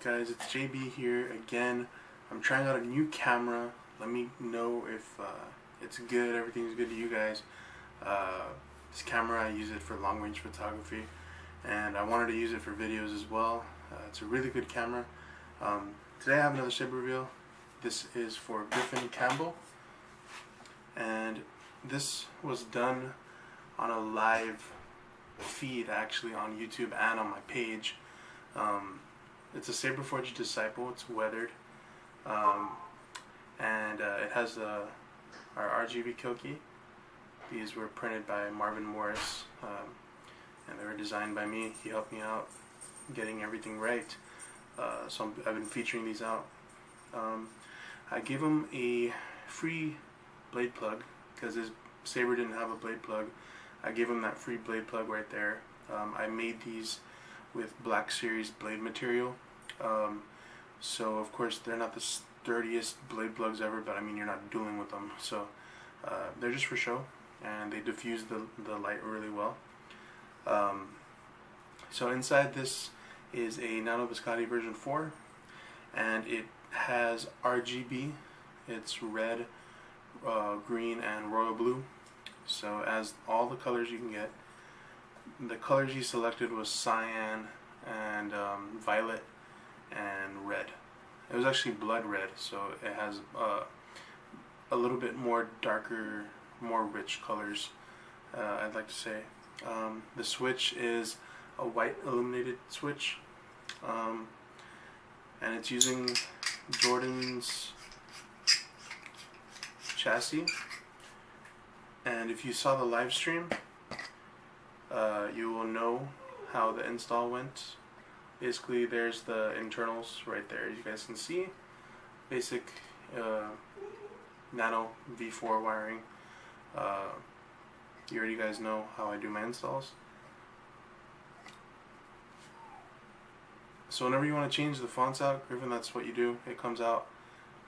guys? It's JB here again. I'm trying out a new camera. Let me know if it's good, everything's good to you guys. This camera, I use it for long range photography, and I wanted to use it for videos as well. It's a really good camera. Today I have another saber review. This is for Griffin Campbell, and this was done on a live feed actually on YouTube and on my page. It's a SaberForge Disciple. It's weathered, and it has our RGB kill key. These were printed by Marvin Morris, and they were designed by me. He helped me out getting everything right, so I've been featuring these out. I gave him a free blade plug because his saber didn't have a blade plug. I gave him that free blade plug right there. I made these with Black Series blade material, so of course they're not the sturdiest blade plugs ever, but I mean, you're not dueling with them, so they're just for show, and they diffuse the light really well. So inside this is a Nano Biscotti version 4, and it has RGB. It's red, green, and royal blue. So as all the colors you can get. The colors he selected was cyan and violet and red. It was actually blood red, so it has a little bit more darker, more rich colors, I'd like to say. The switch is a white illuminated switch, and it's using Jordan's chassis. And if you saw the live stream, you will know how the install went. Basically, there's the internals right there. You guys can see basic Nano V4 wiring. You already guys know how I do my installs. So whenever you want to change the fonts out, Griffin, that's what you do. It comes out,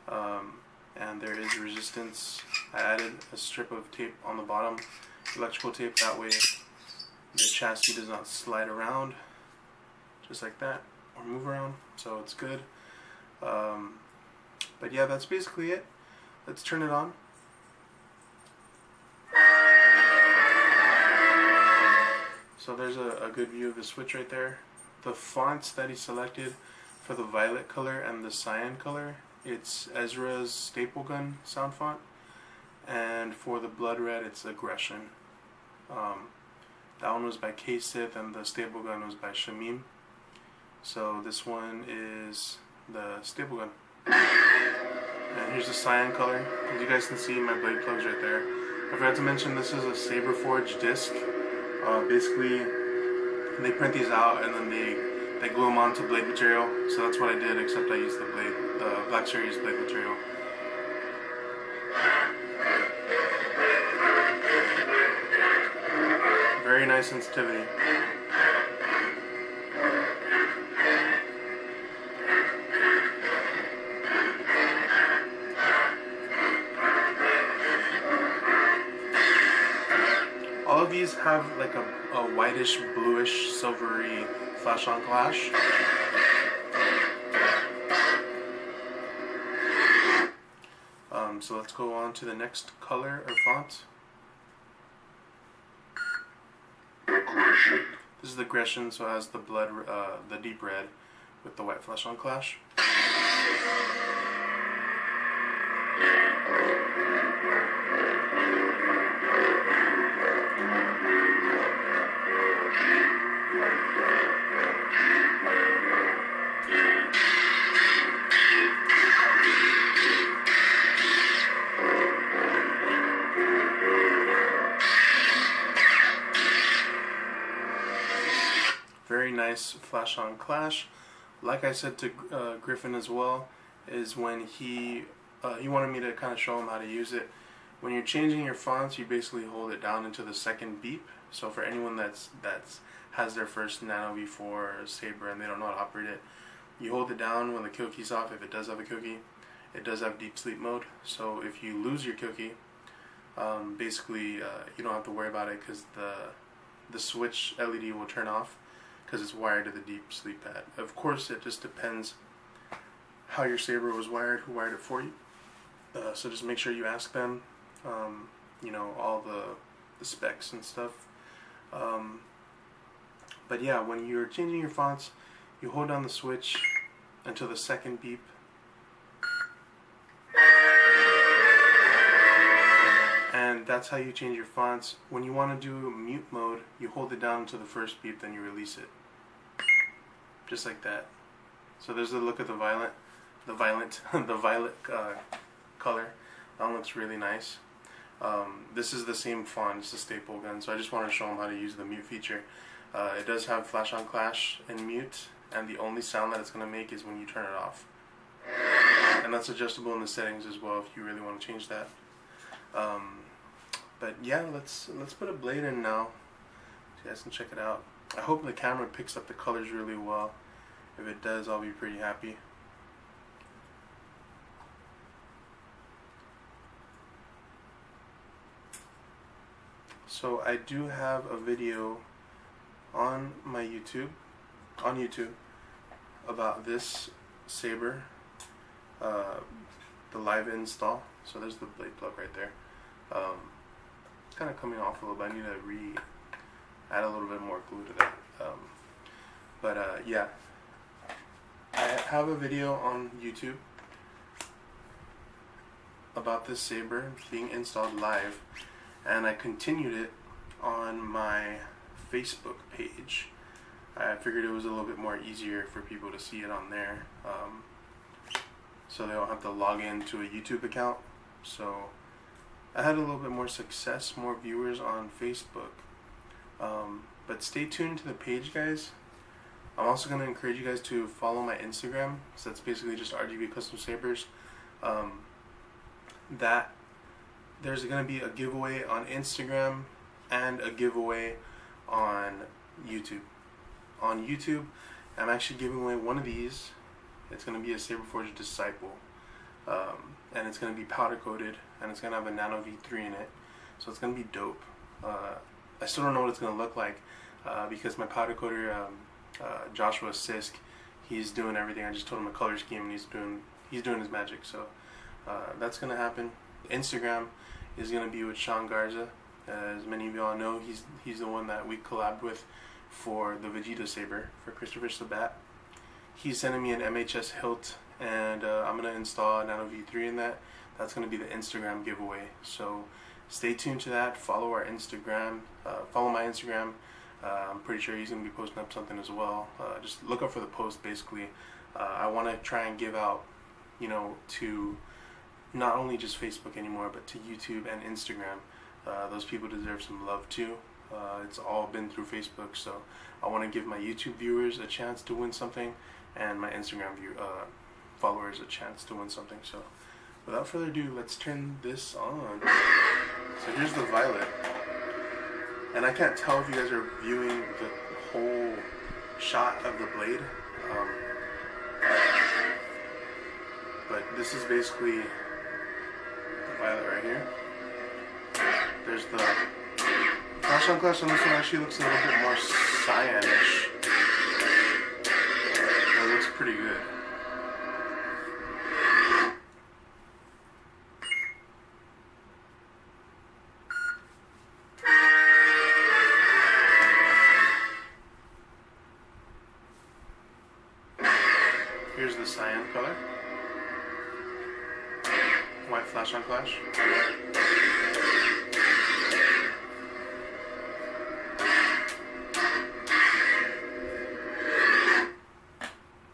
and there is resistance. I added a strip of tape on the bottom, electrical tape, that way the chassis does not slide around just like that or move around, so it's good. But yeah, that's basically it. Let's turn it on. So there's a good view of the switch right there. The fonts that he selected for the violet color and the cyan color, it's Ezra's Staple Gun sound font, and for the blood red it's Aggression. That one was by K-Sith, and the Staple Gun was by Shamim. So this one is the Staple Gun. And here's the cyan color. As you guys can see, my blade plugs right there. I forgot to mention this is a SaberForge disc. Basically, they print these out and then they glue them onto blade material. So that's what I did, except I used the Black Series blade material. Very nice sensitivity. All of these have like a whitish, bluish, silvery flash on clash. So let's go on to the next color or font. This is the Aggression, so it has the blood, the deep red with the white flash on clash. Very nice flash on clash. Like I said to Griffin as well, is when he wanted me to kind of show him how to use it. When you're changing your fonts, you basically hold it down into the second beep. So for anyone that's has their first Nano V4 or Saber and they don't know how to operate it, you hold it down when the kill key's off. If it does have a kill key, it does have deep sleep mode. So if you lose your kill key, basically you don't have to worry about it, because the switch LED will turn off because it's wired to the deep sleep pad. Of course, it just depends how your saber was wired, who wired it for you. So just make sure you ask them, you know, all the specs and stuff. But yeah, when you're changing your fonts, you hold down the switch until the second beep. And that's how you change your fonts. When you want to do mute mode, you hold it down until the first beep, then you release it. Just like that. So there's a look at the violet color. That one looks really nice. This is the same font, it's a staple gun, so I just want to show them how to use the mute feature. It does have flash on clash and mute, and the only sound that it's going to make is when you turn it off. And that's adjustable in the settings as well if you really want to change that. But yeah, let's put a blade in now so you guys can check it out. I hope the camera picks up the colors really well. If it does, I'll be pretty happy. So I do have a video on my YouTube, about this saber, the live install. So there's the blade plug right there. It's kind of coming off a little bit. I need to add a little bit more glue to that. Yeah, I have a video on YouTube about this saber being installed live, and I continued it on my Facebook page. I figured it was a little bit more easier for people to see it on there, so they don't have to log into a YouTube account. So I had a little bit more success, more viewers on Facebook. But stay tuned to the page, guys. I'm also going to encourage you guys to follow my Instagram. So that's basically just RGB Custom Sabers. There's going to be a giveaway on Instagram and a giveaway on YouTube. On YouTube, I'm actually giving away one of these. It's going to be a SaberForge Disciple. And it's going to be powder coated, and it's going to have a NBv4 in it. So it's going to be dope. I still don't know what it's going to look like because my powder coater, Joshua Sisk, he's doing everything. I just told him a color scheme, and he's doing his magic. So that's going to happen. Instagram is going to be with Sean Garza. As many of y'all know, he's the one that we collabed with for the Vegeta Saber for Christopher Sabat. He's sending me an MHS hilt, and I'm going to install an NBv4 in that. That's going to be the Instagram giveaway. So stay tuned to that. Follow our Instagram. Follow my Instagram. I'm pretty sure he's going to be posting up something as well. Just look up for the post, basically. I want to try and give out, you know, to not only just Facebook anymore, but to YouTube and Instagram. Those people deserve some love too. It's all been through Facebook, so I want to give my YouTube viewers a chance to win something, and my Instagram followers a chance to win something. So without further ado, let's turn this on. So here's the violet, and I can't tell if you guys are viewing the whole shot of the blade, but this is basically the violet right here. There's the flash on clash on this one. Actually looks a little bit more cyanish. It looks pretty good. Here's the cyan color. White flash on clash.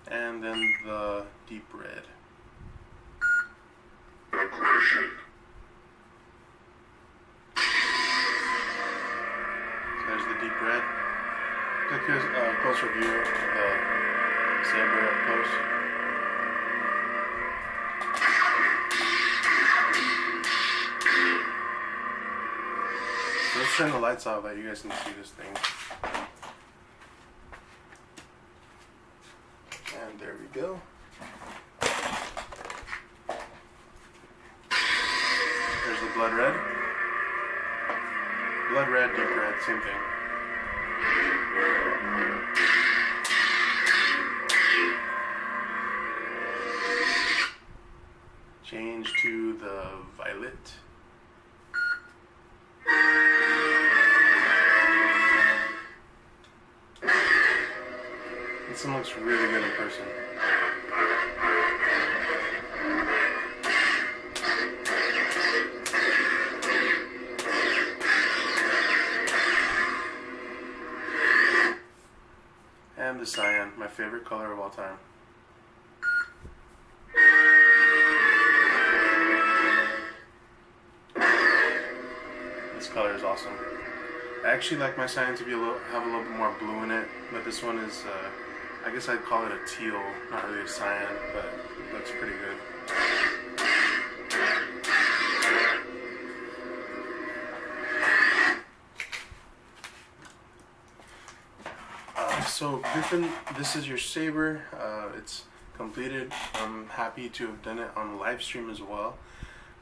And then the deep red. So there's the deep red. Take a closer view of the saber up close. So let's turn the lights off so you guys can see this thing. And there we go. There's the blood red. Blood red, deep red, same thing. the violet. This one looks really good in person. And the cyan, my favorite color of all time. This color is awesome. I actually like my cyan to be have a little bit more blue in it, but this one is, I guess I'd call it a teal, not really a cyan, but it looks pretty good. So Griffin, this is your saber. It's completed. I'm happy to have done it on live stream as well.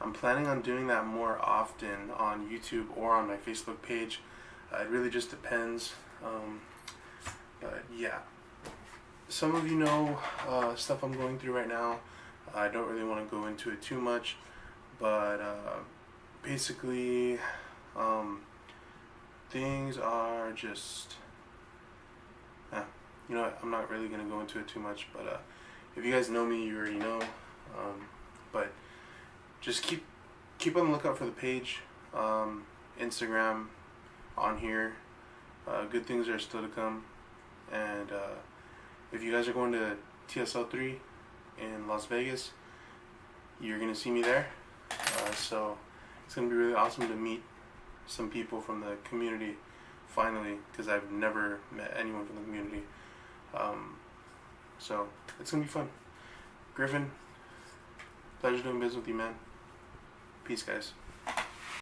I'm planning on doing that more often on YouTube or on my Facebook page. It really just depends. But yeah, some of you know stuff I'm going through right now. I don't really want to go into it too much, but basically things are just you know what, I'm not really going to go into it too much, but if you guys know me, you already know. But just keep on the lookout for the page, Instagram, on here. Good things are still to come. And if you guys are going to TSL3 in Las Vegas, you're going to see me there. So it's going to be really awesome to meet some people from the community finally, because I've never met anyone from the community. So it's going to be fun. Griffin, pleasure doing business with you, man. Peace, guys.